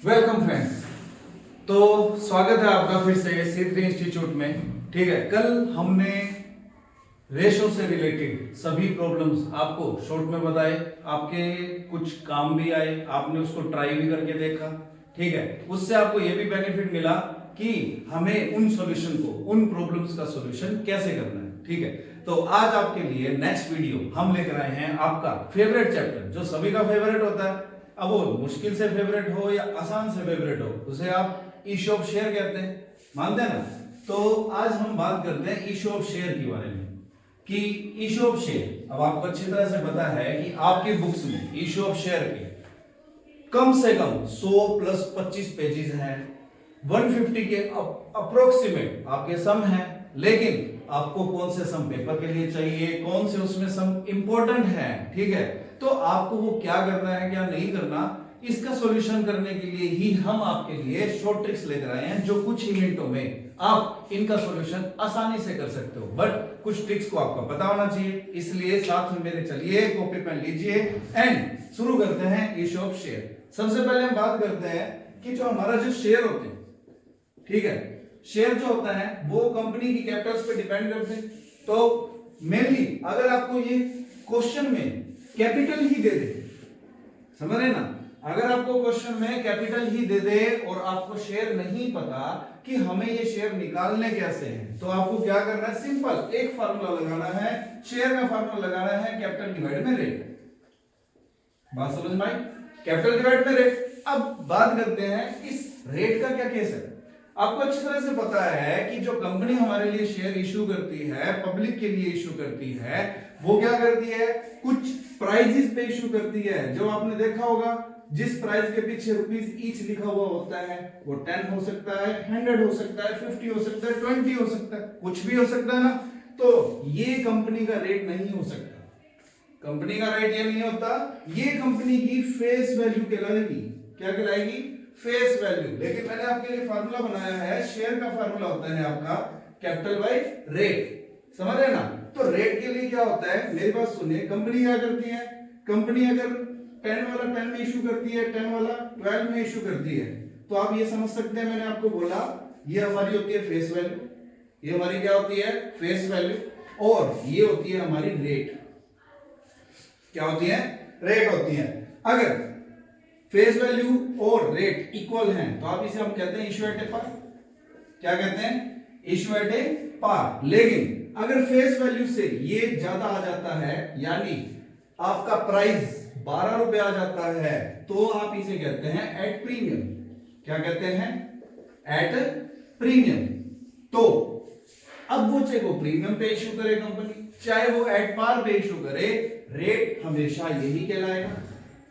Welcome friends. तो स्वागत है आपका फिर से C3 इंस्टीट्यूट में। ठीक है, कल हमने रेशो से रिलेटेड सभी प्रॉब्लम्स आपको शॉर्ट में बताए, आपके कुछ काम भी आए, आपने उसको ट्राई भी करके देखा। ठीक है, उससे आपको यह भी बेनिफिट मिला कि हमें उन सॉल्यूशन को, उन प्रॉब्लम्स का सॉल्यूशन कैसे करना है। ठीक है, तो आज आपके लिए नेक्स्ट वीडियो हम लेकर आए हैं आपका फेवरेट चैप्टर, जो सभी का फेवरेट होता है। अब वो मुश्किल से फेवरेट हो या आसान से फेवरेट हो, उसे आप इशू ऑफ शेयर कहते हैं, मानते हैं ना। तो आज हम बात करते हैं इशू ऑफ शेयर के बारे में कि इशू ऑफ शेयर, अब आपको अच्छी तरह से पता है कि आपकी बुक्स में इशू ऑफ शेयर के कम से कम 100 प्लस 25 पेजेस हैं, 150 के अप्रोक्सीमेट आपके सम हैं। लेकिन आपको कौन से सम पेपर के लिए चाहिए, कौन से उसमें सम इंपॉर्टेंट है, ठीक है, तो आपको वो क्या करना है क्या नहीं करना, इसका सॉल्यूशन करने के लिए ही हम आपके लिए शॉर्ट ट्रिक्स लेकर आए हैं, जो कुछ ही मिनटों में आप इनका सॉल्यूशन आसानी से कर सकते हो। बट कुछ ट्रिक्स को आपको पता होना चाहिए, इसलिए साथ में मेरे चलिए कॉपी पेन लीजिए एंड शुरू करते हैं इशू ऑफ शेयर। सबसे पहले हम बात करते हैं कि जो हमारा जो शेयर होते हैं, ठीक है, शेयर जो होता है वो कंपनी की कैपिटल्स पे डिपेंड करते हैं। तो मेनली अगर आपको ये क्वेश्चन में कैपिटल ही दे दे, समझ रहे ना, अगर आपको क्वेश्चन में कैपिटल ही दे दे और आपको शेयर नहीं पता कि हमें ये शेयर निकालने कैसे हैं, तो आपको क्या करना है, सिंपल एक फार्मूला लगाना है, शेयर का फार्मूला लगाना है, कैपिटल डिवाइड में रेट। बात समझ में आई, कैपिटल डिवाइड में रेट। अब बात करते हैं इस रेट का क्या केस है। आपको अच्छी तरह से पता है कि जो कंपनी हमारे लिए शेयर इशू करती है, पब्लिक के लिए इशू करती है, वो क्या करती है, कुछ प्राइजेस पे इशू करती है। जो आपने देखा होगा, जिस प्राइस के पीछे रुपीस ईच लिखा हुआ होता है, वो 10 हो सकता है, 100 हो सकता है, 50 हो सकता है, 20 हो सकता है, कुछ भी हो सकता है ना। तो ये कंपनी का रेट नहीं हो सकता, कंपनी का रेट ये नहीं होता, ये कंपनी की फेस वैल्यू कहलाएगी। क्या कहलाएगी, फेस वैल्यू। लेकिन मैंने आपके लिए फार्मूला बनाया है, शेयर का फार्मूला होता है आपका कैपिटल बाय रेट, समझ रहे ना। तो रेट के लिए क्या होता है, मेरी बात सुनिए, कंपनी क्या करती है, कंपनी अगर 10 वाला 10 में इशू करती है, 10 वाला 12 में इशू करती है, तो आप ये समझ सकते हैं, मैंने आपको बोला ये हमारी होती है फेस वैल्यू, ये हमारी क्या होती है, फेस वैल्यू, और ये होती है हमारी रेट। क्या होती है, रेट होती है। अगर फेस वैल्यू और रेट इक्वल हैं तो आप इसे हम कहते हैं इशू एट ए पार। क्या कहते हैं, इशू एट ए पार। लेकिन अगर फेस वैल्यू से ये ज्यादा आ जाता है, यानी आपका प्राइस 12 रुपए आ जाता है, तो आप इसे कहते हैं एट प्रीमियम। क्या कहते हैं, एट प्रीमियम। तो अब वो चाहे वो प्रीमियम पे इशू करे कंपनी, चाहे वो एट पार पे इशू करे, रेट हमेशा यही कहलाएगा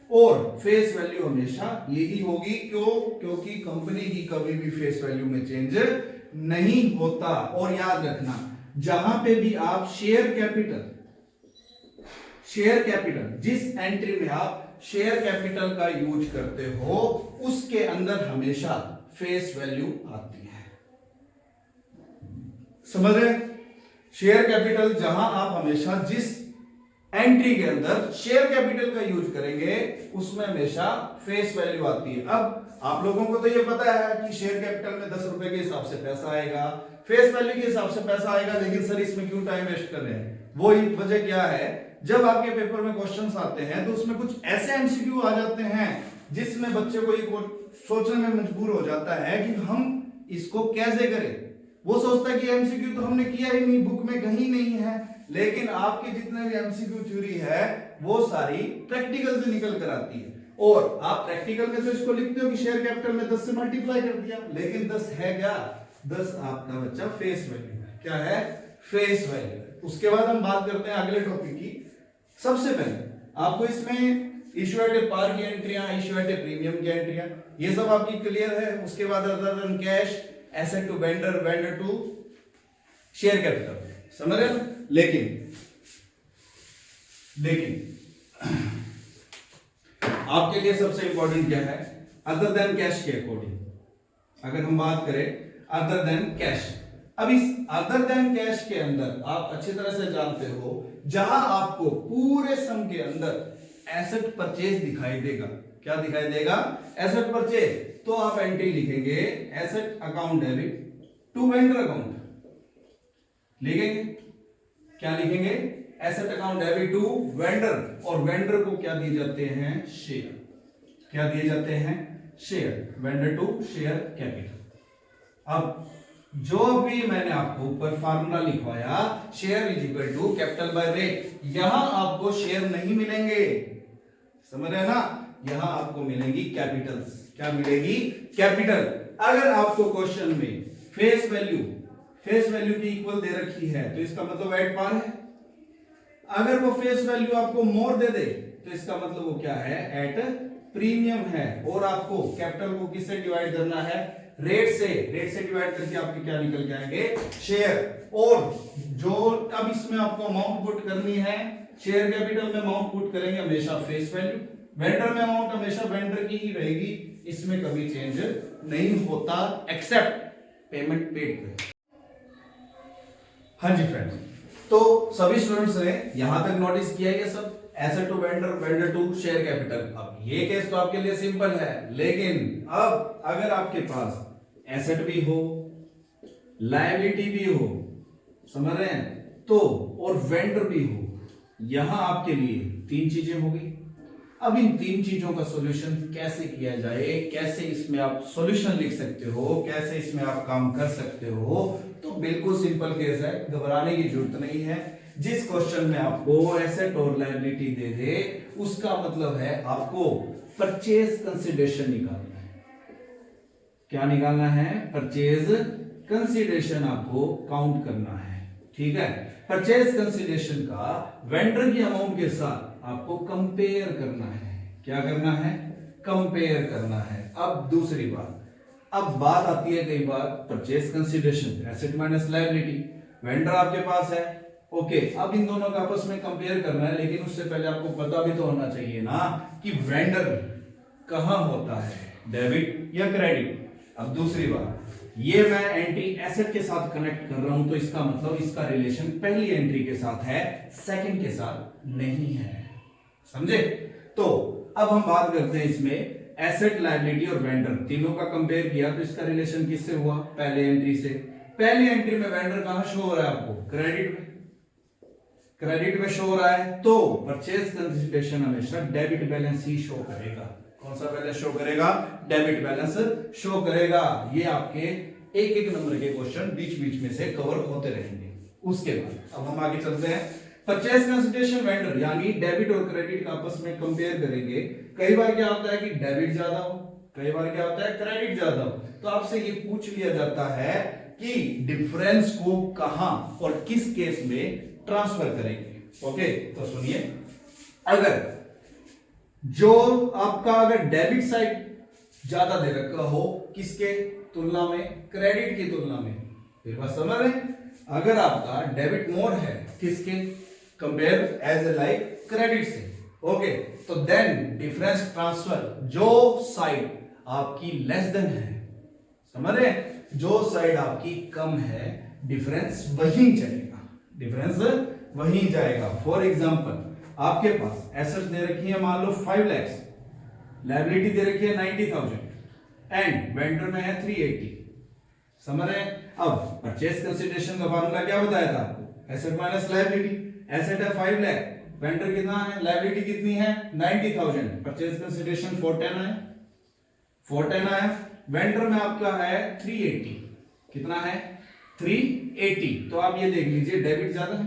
और फेस वैल्यू हमेशा यही होगी। क्यों, क्योंकि कंपनी की कभी भी फेस वैल्यू में चेंज नहीं होता। और याद रखना, जहां पे भी आप शेयर कैपिटल जिस एंट्री में आप शेयर कैपिटल का यूज करते हो, उसके अंदर हमेशा फेस वैल्यू आती है। समझ रहे, शेयर कैपिटल जहां आप हमेशा जिस एंट्री के अंदर शेयर कैपिटल का यूज करेंगे, उसमें हमेशा फेस वैल्यू आती है। अब आप लोगों को तो ये पता है कि शेयर कैपिटल में 10 रुपए के हिसाब से पैसा आएगा, फेस वैल्यू के हिसाब से पैसा आएगा, लेकिन सर इसमें क्यों टाइम वेस्ट कर रहे हैं। वो ही वजह क्या है, जब आपके पेपर में क्वेश्चंस आते हैं तो उसमें कुछ ऐसे एमसीक्यू आ जाते हैं जिसमें बच्चे को ये सोचने में मजबूर हो जाता है कि हम इसको कैसे करें। वो सोचता है कि एमसीक्यू तो हमने किया ही नहीं, बुक में कहीं नहीं है। लेकिन आपके जितने भी एमसीक्यू थ्योरी है वो सारी प्रैक्टिकल से निकल कर आती है, और आप प्रैक्टिकल में तो इसको लिखते हो कि शेयर कैपिटल में 10 से मल्टीप्लाई कर दिया, लेकिन 10 है क्या, 10 आपका बच्चा फेस वैल्यू है। क्या है, फेस वैल्यू। उसके बाद हम बात करते हैं अगले टॉपिक की। सबसे पहले आपको इसमें इशू एट ए पार की एंट्रियां, इशू एट ए प्रीमियम की एंट्रियां, ये सब आपकी क्लियर है। उसके बाद other than cash, asset to vendor, vendor to share capital, समझ रहे हैं। लेकिन आपके लिए सबसे इंपॉर्टेंट क्या है, अदर देन कैश के अकॉर्डिंग अगर हम बात करें अदर देन कैश। अब इस अदर देन कैश के अंदर आप अच्छी तरह से जानते हो, जहां आपको पूरे सम के अंदर एसेट परचेज दिखाई देगा, क्या दिखाई देगा, एसेट परचेज। तो आप एंट्री लिखेंगे asset account debit to vendor account, लिखेंगे क्या लिखेंगे, asset account debit to vendor, और वेंडर को क्या दिए जाते हैं, शेयर, क्या दिए जाते हैं, share, vendor to share capital. अब जो भी मैंने आपको ऊपर फार्मूला लिखवाया, share is equal to capital by rate, यहां आपको शेयर नहीं मिलेंगे, समझ रहे हैं ना, यहां आपको मिलेंगी कैपिटल्स, क्या मिलेगी, कैपिटल। अगर आपको क्वेश्चन में फेस वैल्यू की इक्वल दे रखी है तो इसका मतलब एट पार है, अगर वो फेस वैल्यू आपको मोर दे दे तो इसका मतलब वो क्या है, एट प्रीमियम है, और आपको कैपिटल को किससे डिवाइड करना है, रेट से डिवाइड करके आपके क्या निकल के आएंगे, शेयर। और जो अब इसमें आपको अमाउंट पुट करनी है, शेयर कैपिटल में अमाउंट पुट करेंगे हमेशा फेस वैल्यू, वेंडर में अमाउंट हमेशा वेंडर की ही रहेगी, इसमें कभी चेंज नहीं होता एक्सेप्ट पेमेंट पेड पे। हाँ जी फ्रेंड्स, तो सभी स्टूडेंट्स ने यहां तक नोटिस किया ये सब, asset to vendor, vendor to share capital. अब ये केस तो आपके लिए सिंपल है, लेकिन अब अगर आपके पास एसेट भी हो, लायबिलिटी भी हो, समझ रहे हैं, तो और वेंडर भी हो, यहां आपके लिए तीन चीजें हो गई। अब इन तीन चीजों का सॉल्यूशन कैसे किया जाए, कैसे इसमें आप सॉल्यूशन लिख सकते हो, कैसे इसमें आप काम कर सकते हो, तो बिल्कुल सिंपल केस है, घबराने की जरूरत नहीं है। जिस क्वेश्चन में आपको एसेट और लायबिलिटी दे दे, उसका मतलब है आपको परचेज कंसिडरेशन निकालना है। क्या निकालना है, परचेज कंसिडरेशन आपको काउंट करना है, ठीक है। परचेज कंसिडरेशन का वेंडर की अमाउंट के साथ आपको कंपेयर करना है, क्या करना है, कंपेयर करना है। अब दूसरी बात, अब बात आती है कई बार purchase consideration, asset minus liability, vendor आपके पास है, ओके, अब इन दोनों का आपस में कंपेयर करना है, लेकिन उससे पहले आपको पता भी तो होना चाहिए ना कि वेंडर कहां होता है, डेबिट या क्रेडिट। अब दूसरी बात, ये मैं एंट्री एसेट के साथ कनेक्ट कर रहा हूं, तो इसका मतलब इसका रिलेशन पहली एंट्री के साथ है, सेकंड के साथ नहीं है, समझे। तो अब हम बात करते हैं इसमें एसेट, लायबिलिटी और वेंडर तीनों का कंपेयर किया, तो इसका रिलेशन किससे हुआ, पहले एंट्री से। पहली एंट्री में वेंडर कहां शो हो रहा है आपको, क्रेडिट में शो हो रहा है, तो परचेज कंसिडरेशन हमेशा डेबिट बैलेंस ही शो करेगा। कौन सा बैलेंस शो करेगा, डेबिट बैलेंस शो करेगा। ये आपके एक एक नंबर के क्वेश्चन बीच बीच में से कवर होते रहेंगे। उसके बाद अब हम आगे चलते हैं, परचेज कंसिडरेशन वेंडर यानी डेबिट और क्रेडिट का आपस में कंपेयर करेंगे। कई बार क्या होता है कि डेबिट ज्यादा हो, कई बार क्या होता है क्रेडिट ज्यादा हो, तो आपसे ये पूछ लिया जाता है कि डिफरेंस को कहां और किस केस में ट्रांसफर करेंगे। ओके, तो सुनिए, अगर जो आपका अगर डेबिट साइड ज्यादा दे रखा हो किसके तुलना में, क्रेडिट की तुलना में, फिर बात समझ रहे हैं, अगर आपका डेबिट मोर है किसके, compare as a like credit से, ओके, तो देन डिफरेंस ट्रांसफर, जो साइड आपकी लेस देन है, समझ रहे हैं, जो साइड आपकी कम है, डिफरेंस वहीं जाएगा, डिफरेंस वहीं जाएगा। फॉर एग्जांपल आपके पास एसेट्स दे रखी है मान लो 5 लाख, लायबिलिटी दे रखी है 90,000 एंड वेंडर में है 380, समझ रहे हैं। अब परचेज कंसिडरेशन का फार्मूला क्या बताया था आपको, एसेट माइनस लायबिलिटी, एसेट है 5 लाख, वेंडर कितना है, लायबिलिटी कितनी है 90,000, परचेज कंसिडरेशन 410 आया, वेंडर में आपका है 380, कितना है 380, तो आप ये देख लीजिए डेबिट ज्यादा है,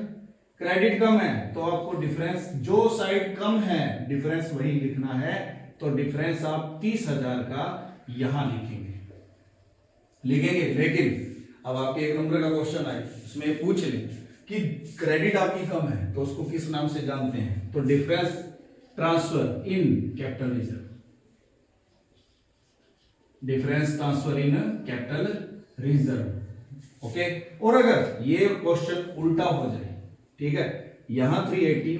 क्रेडिट कम है, तो आपको डिफरेंस, जो साइड कम है डिफरेंस वही लिखना है, तो डिफरेंस आप 30,000 का यहां लिखेंगे। लेकिन अब आपके एक नंबर का क्वेश्चन आए, उसमें पूछ ले कि क्रेडिट आपकी कम है तो उसको किस नाम से जानते हैं, तो difference transfer in capital reserve, difference transfer in capital reserve, okay. और अगर ये क्वेश्चन उल्टा हो जाए, ठीक है, यहां 380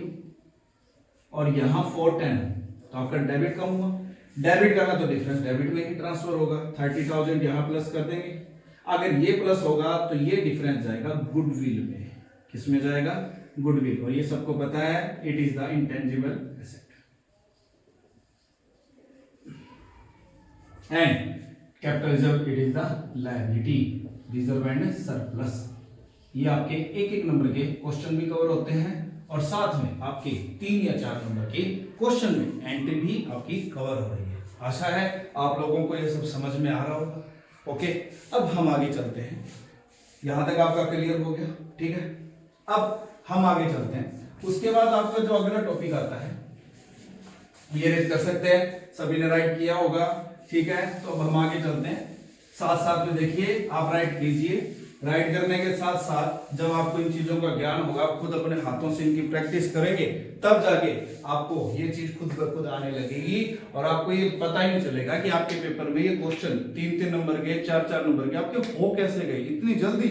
और यहां 410, तो आपका डेबिट कम हुआ, डेबिट करना तो डिफरेंस डेबिट में ही ट्रांसफर होगा, 30,000 यहां प्लस कर देंगे, अगर ये प्लस होगा तो ये डिफरेंस जाएगा गुडविल में, किसमें जाएगा, गुडविल, और ये सबको पता है it is the intangible asset. And capital reserve it is the liability, reserve and surplus. ये आपके एक एक नंबर के क्वेश्चन भी कवर होते हैं और साथ में आपके 3 या 4 नंबर के क्वेश्चन में एंट्री भी आपकी कवर हो रही है। आशा है आप लोगों को ये सब समझ में आ रहा होगा। ओके, अब हम आगे चलते हैं। यहां तक आपका क्लियर हो गया, ठीक है। अब हम आगे चलते हैं, उसके बाद आपका जो अगला टॉपिक आता है ये रेट कर सकते हैं, सभी ने राइट किया होगा, ठीक है। तो अब हम आगे चलते हैं, साथ साथ में देखिए आप राइट कीजिए। राइट करने के साथ साथ जब आपको इन चीजों का ज्ञान होगा, आप खुद अपने हाथों से इनकी प्रैक्टिस करेंगे, तब जाके आपको ये चीज खुद ब खुद आने लगेगी और आपको ये पता ही नहीं चलेगा कि आपके पेपर में ये क्वेश्चन 3-3 नंबर के, 4-4 नंबर के आपके हो कैसे गए इतनी जल्दी।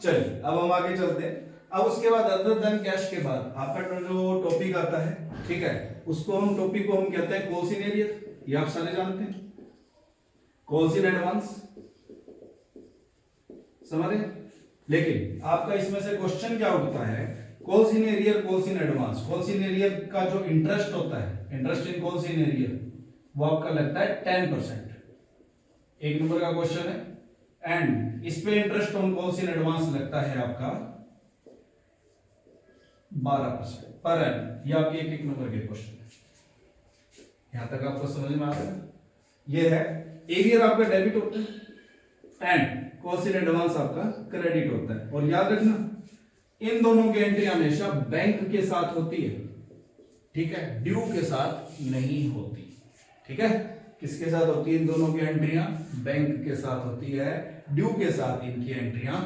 चलिए अब हम आगे चलते हैं। अब उसके बाद अदर देन कैश के बाद आपका जो टॉपिक आता है, ठीक है, उसको हम टॉपिक को हम कहते हैं कॉल्स इन एरियर। ये आप सारे जानते हैं, कॉल्स इन एडवांस, समझ रहे। लेकिन आपका इसमें से क्वेश्चन क्या उठता है, calls in arrear, calls in advance. Calls in arrear का जो इंटरेस्ट होता है, interest in calls in arrear, वो आपका लगता है 10%। एक नंबर का क्वेश्चन है एंड इस पे interest on calls in advance लगता है आपका 12% पर एनम। ये आपके एक एक नंबर के क्वेश्चन है। यहां तक आपको समझ में आ रहा है। ये है एरियर आपका डेबिट होता है एंड कॉल्स इन एडवांस आपका क्रेडिट होता है। और याद रखना इन दोनों की एंट्री हमेशा बैंक के साथ होती है, ठीक है, ड्यू के साथ नहीं होती, ठीक है। किसके साथ होती है इन दोनों की एंट्रियां? बैंक के साथ होती है, ड्यू के साथ इनकी एंट्रियां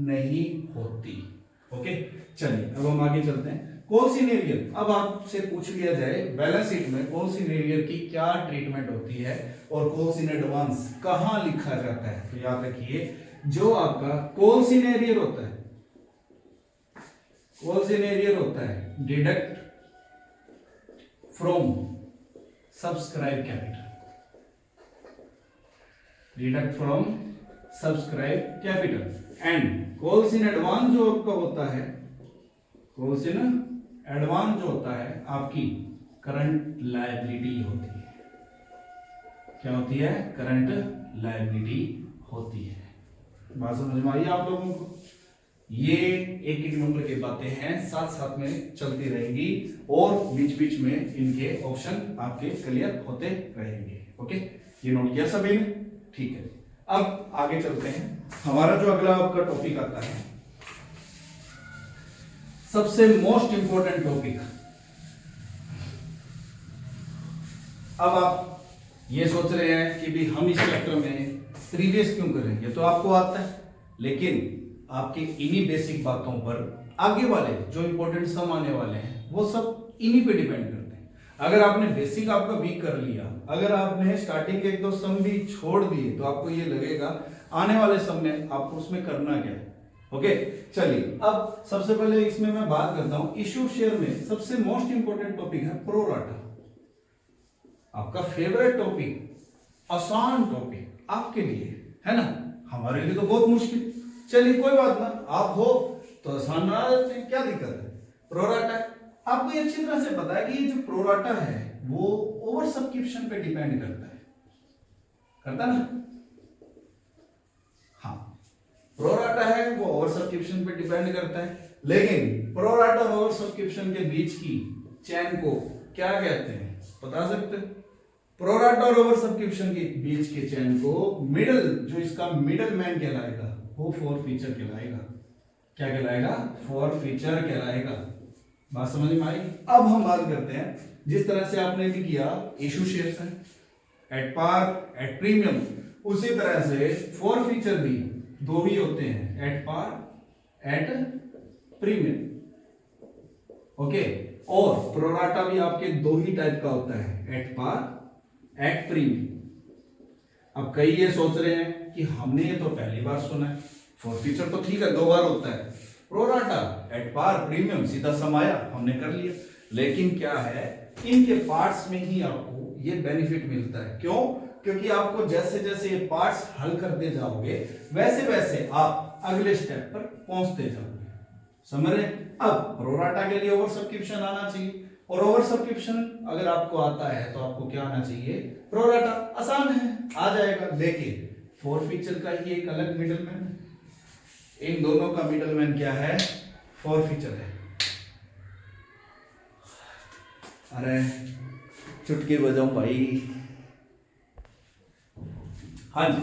नहीं होती। ओके, चलिए अब हम आगे चलते हैं। कॉल्स इन एरियर, अब आपसे पूछ लिया जाए बैलेंस शीट में कॉल्स इन एरियर की क्या ट्रीटमेंट होती है और कॉल्स इन एडवांस कहां लिखा जाता है, तो याद रखिए जो आपका कॉल्स इन एरियर होता है, कॉल्स इन एरियर होता है deduct from subscribe capital, deduct from subscribe capital. And calls in advance जो आपका होता है, कॉल्स इन एडवांस जो होता है आपकी करंट लायबिलिटी होती है। क्या होती है? करंट लायबिलिटी होती है। बात समझ में आई आप लोगों को? ये एक एक नंबर की बातें हैं, साथ साथ में चलती रहेंगी और बीच बीच में इनके ऑप्शन आपके क्लियर होते रहेंगे। ओके, ये नोट किया सभी ने? ठीक है, अब आगे चलते हैं। हमारा जो अगला आपका टॉपिक आता है, सबसे मोस्ट इंपॉर्टेंट टॉपिक। अब आप ये सोच रहे हैं कि भी हम इस चैप्टर में प्रीवियस क्यों करें, ये तो आपको आता है, लेकिन आपके इन्हीं बेसिक बातों पर आगे वाले जो इंपॉर्टेंट सम आने वाले हैं वो सब इन्हीं पे डिपेंड करते हैं। अगर आपने बेसिक आपका वीक कर लिया, अगर आपने स्टार्टिंग के 1-2 सम भी छोड़ दिए, तो आपको ये लगेगा आने वाले सम में आपको उसमें करना क्या है। ओके, चलिए अब सबसे पहले इसमें मैं बात करता हूं इश्यू शेयर में सबसे मोस्ट इंपॉर्टेंट टॉपिक है प्रो राटा। आपका फेवरेट टॉपिक, आसान टॉपिक आपके लिए है ना, हमारे लिए तो बहुत मुश्किल। चलिए कोई बात ना, आप हो तो आसान बना देते हैं, क्या दिक्कत है। प्रोराटा है, आपको ये अच्छी तरह से पता है कि ये जो प्रोराटा है वो ओवर सब्सक्रिप्शन पे डिपेंड करता ना। हाँ, प्रोराटा है वो ओवर सब्सक्रिप्शन पे डिपेंड करता है, लेकिन प्रोराटा और ओवर सब्सक्रिप्शन के बीच की चैन को क्या कहते हैं बता सकते हैं? प्रोराटा और ओवर सब्सक्रिप्शन के बीच के चैन को मिडल, जो इसका मिडल मैन कहलाएगा वो फोर फीचर कहलाएगा। क्या कहलाएगा? फोर फीचर कहलाएगा। बात समझ में आई? अब हम बात करते हैं जिस तरह से आपने भी किया इशू शेयर्स है एट पार एट प्रीमियम, उसी तरह से फोर फीचर भी दो ही होते हैं, at par at premium. Okay, और प्रोराटा भी आपके दो ही टाइप का होता है, एट पार एट प्रीमियम। अब कई ये सोच रहे हैं कि हमने ये तो पहली बार सुना है, फोर फीचर तो ठीक है 2 बार होता है, प्रोराटा एट पार प्रीमियम सीधा समाया हमने कर लिया, लेकिन क्या है इनके पार्ट्स में ही आपको ये बेनिफिट मिलता है। क्यों? क्योंकि आपको जैसे जैसे ये पार्ट्स हल करते जाओगे वैसे वैसे आप अगले स्टेप पर पहुंचते जाओगे। समझ रहे? अब प्रोराटा के लिए ओवर सब्सक्रिप्शन आना चाहिए और ओवर सब्सक्रिप्शन अगर आपको आता है तो आपको क्या आना चाहिए, प्रो राटा। आसान है, आ जाएगा। लेकिन फोर फीचर का ही एक अलग मिडलमैन है। इन दोनों का मिडलमैन क्या है, फोर फीचर है। अरे चुटकी बजाऊं भाई। हाँ जी,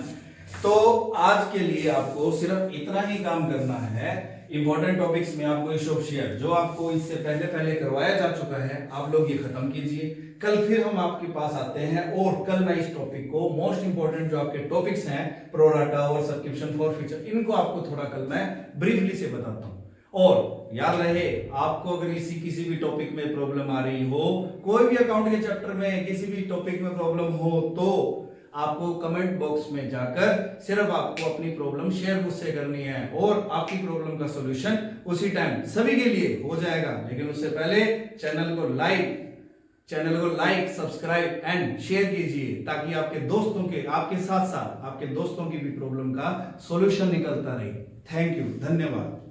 तो आज के लिए आपको सिर्फ इतना ही काम करना है। इंपॉर्टेंट टॉपिक्स में आपको इस ऑफ शेयर जो आपको इससे पहले करवाया जा चुका है, आप लोग ये खत्म कीजिए। कल फिर हम आपके पास आते हैं और कल मैं इस टॉपिक को, मोस्ट इंपॉर्टेंट जो आपके टॉपिक्स हैं, प्रो राटा और सब्सक्रिप्शन फॉर फीचर, इनको आपको थोड़ा कल मैं ब्रीफली से बताता हूं। और याद रहे, आपको अगर किसी भी टॉपिक में प्रॉब्लम आ रही हो, कोई भी अकाउंट के चैप्टर में किसी भी टॉपिक में प्रॉब्लम हो, तो आपको कमेंट बॉक्स में जाकर सिर्फ आपको अपनी प्रॉब्लम शेयर मुझसे करनी है और आपकी प्रॉब्लम का सॉल्यूशन उसी टाइम सभी के लिए हो जाएगा। लेकिन उससे पहले चैनल को लाइक, सब्सक्राइब एंड शेयर कीजिए, ताकि आपके दोस्तों के, आपके साथ साथ आपके दोस्तों की भी प्रॉब्लम का सॉल्यूशन निकलता रहे। थैंक यू, धन्यवाद।